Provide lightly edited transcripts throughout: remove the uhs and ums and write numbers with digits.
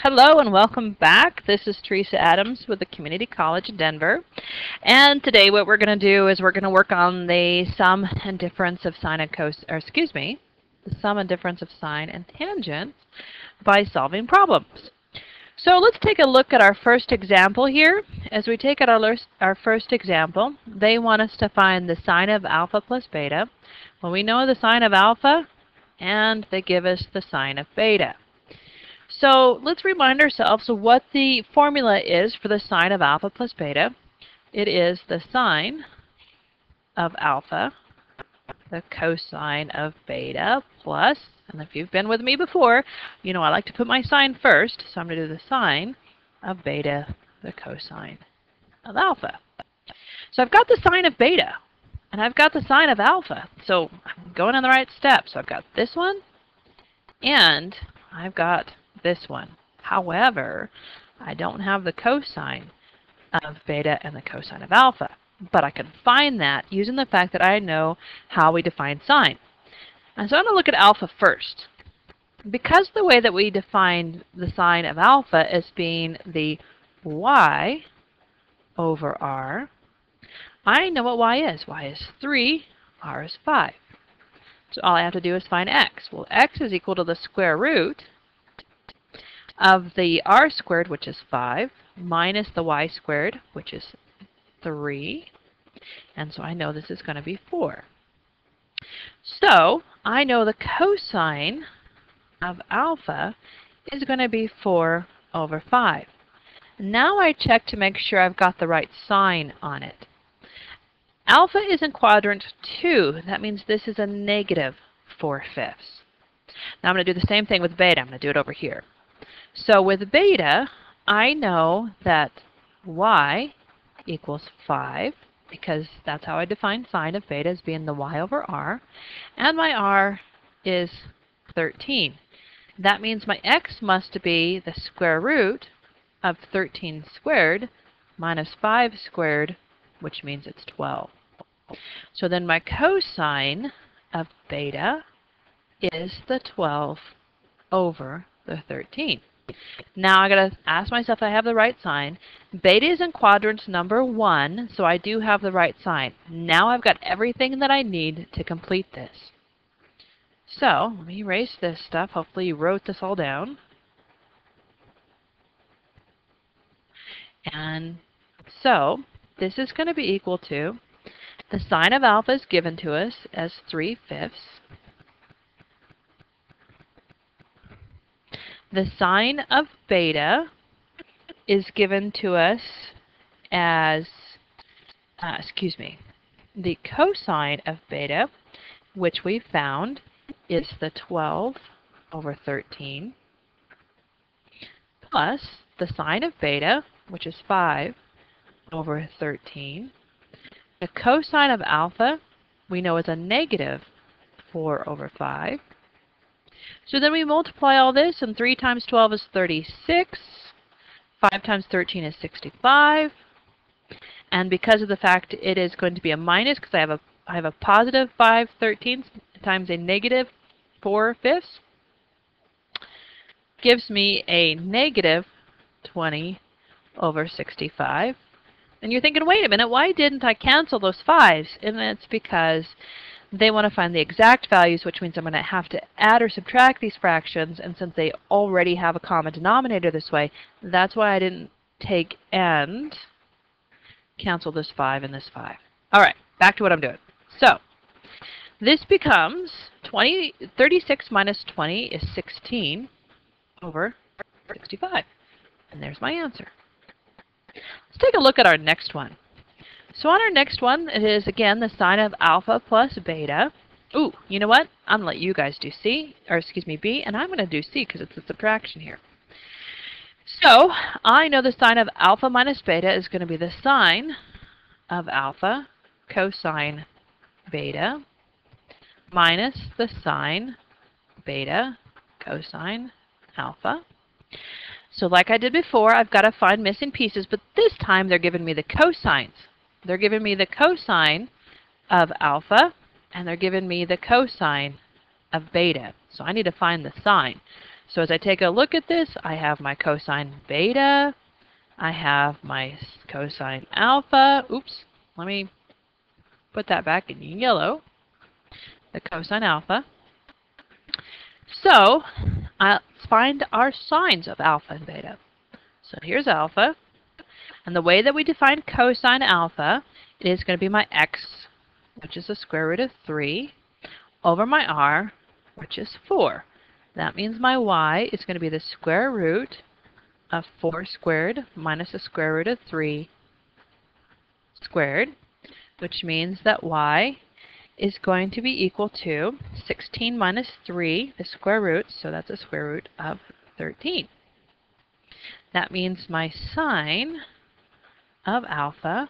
Hello and welcome back. This is Teresa Adams with the Community College of Denver. And today what we're going to do is we're going to work on the sum and difference of sine and the sum and difference of sine and tangent by solving problems. So let's take a look at our first example here. As we take out our first example, they want us to find the sine of alpha plus beta. Well, we know the sine of alpha, and they give us the sine of beta. So let's remind ourselves of what the formula is for the sine of alpha plus beta. It is the sine of alpha, the cosine of beta, plus, and if you've been with me before, you know I like to put my sine first, so I'm going to do the sine of beta, the cosine of alpha. So I've got the sine of beta, and I've got the sine of alpha, so I'm going in the right step. So I've got this one, and I've got this one. However, I don't have the cosine of beta and the cosine of alpha, but I can find that using the fact that I know how we define sine. And so I'm going to look at alpha first. Because the way that we define the sine of alpha as being the y over r, I know what y is. Y is 3, r is 5. So all I have to do is find x. Well, x is equal to the square root of the r squared, which is 5, minus the y squared, which is 3. And so I know this is going to be 4. So I know the cosine of alpha is going to be 4 over 5. Now I check to make sure I've got the right sign on it. Alpha is in quadrant 2. That means this is a negative 4/5. Now I'm going to do the same thing with beta. I'm going to do it over here. So with beta, I know that y equals 5, because that's how I define sine of beta, as being the y over r, and my r is 13. That means my x must be the square root of 13 squared minus 5 squared, which means it's 12. So then my cosine of beta is the 12 over the 13. Now I got to ask myself if I have the right sign. Beta is in quadrant number 1, so I do have the right sign. Now I've got everything that I need to complete this. So let me erase this stuff. Hopefully you wrote this all down. And so this is going to be equal to the sine of alpha is given to us as 3/5. The sine of beta is given to us as, the cosine of beta, which we found is the 12 over 13, plus the sine of beta, which is 5 over 13. The cosine of alpha we know is a negative 4 over 5. So then we multiply all this, and 3 times 12 is 36, 5 times 13 is 65, and because of the fact it is going to be a minus, because I have a positive 5/13 times a negative 4/5, gives me a negative 20 over 65. And you're thinking, wait a minute, why didn't I cancel those 5s? And that's because they want to find the exact values, which means I'm going to have to add or subtract these fractions, and since they already have a common denominator this way, that's why I didn't take and cancel this 5 and this 5. All right, back to what I'm doing. So this becomes 36 minus 20 is 16 over 65. And there's my answer. Let's take a look at our next one. So on our next one, it is, again, the sine of alpha plus beta. Ooh, you know what? I'm going to let you guys do B, and I'm going to do C because it's a subtraction here. So I know the sine of alpha minus beta is going to be the sine of alpha cosine beta minus the sine beta cosine alpha. So like I did before, I've got to find missing pieces, but this time they're giving me the cosines. They're giving me the cosine of alpha, and they're giving me the cosine of beta. So I need to find the sine. So as I take a look at this, I have my cosine beta, I have my cosine alpha. Oops, let me put that back in yellow, the cosine alpha. So let's find our sines of alpha and beta. So here's alpha, and the way that we define cosine alpha, it is going to be my x, which is the square root of 3, over my r, which is 4. That means my y is going to be the square root of 4 squared minus the square root of 3 squared, which means that y is going to be equal to 16 minus 3, the square root, so that's the square root of 13. That means my sine of alpha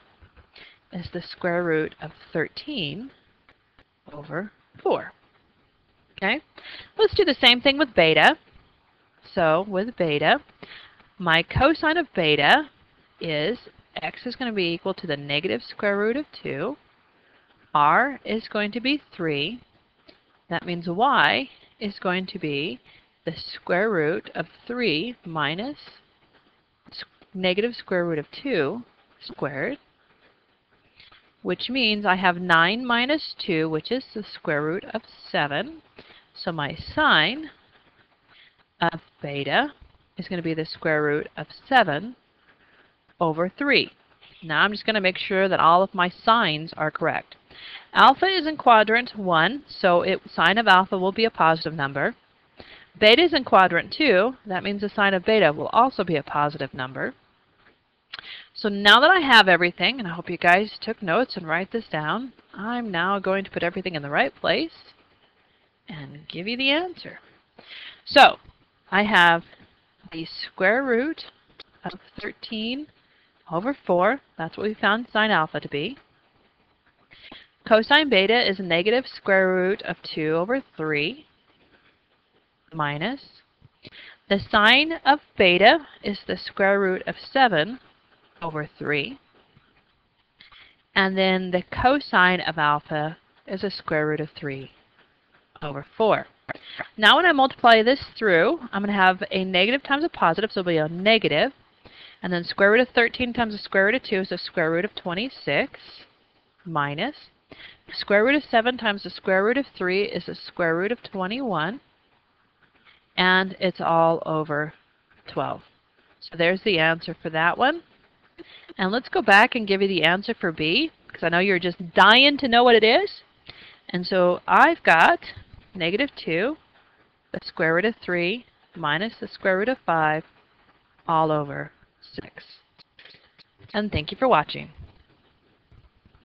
is the square root of 13 over 4. Okay, let's do the same thing with beta. So with beta, my cosine of beta is x is going to be equal to the negative square root of 2. R is going to be 3. That means y is going to be the square root of 3 minus negative square root of 2 squared, which means I have 9 minus 2, which is the square root of 7. So my sine of beta is going to be the square root of 7 over 3. Now I'm just going to make sure that all of my signs are correct. Alpha is in quadrant 1, so sine of alpha will be a positive number. Beta is in quadrant 2, that means the sine of beta will also be a positive number. So now that I have everything, and I hope you guys took notes and write this down, I'm now going to put everything in the right place and give you the answer. So I have the square root of 13 over 4. That's what we found sine alpha to be. Cosine beta is a negative square root of 2 over 3 minus. The sine of beta is the square root of 7 over 3. And then the cosine of alpha is a square root of 3 over 4. Now when I multiply this through, I'm going to have a negative times a positive, so it'll be a negative. And then square root of 13 times the square root of 2 is the square root of 26 minus. Square root of 7 times the square root of 3 is the square root of 21. And it's all over 12. So there's the answer for that one. And let's go back and give you the answer for B, because I know you're just dying to know what it is. And so I've got negative 2, the square root of 3, minus the square root of 5, all over 6. And thank you for watching.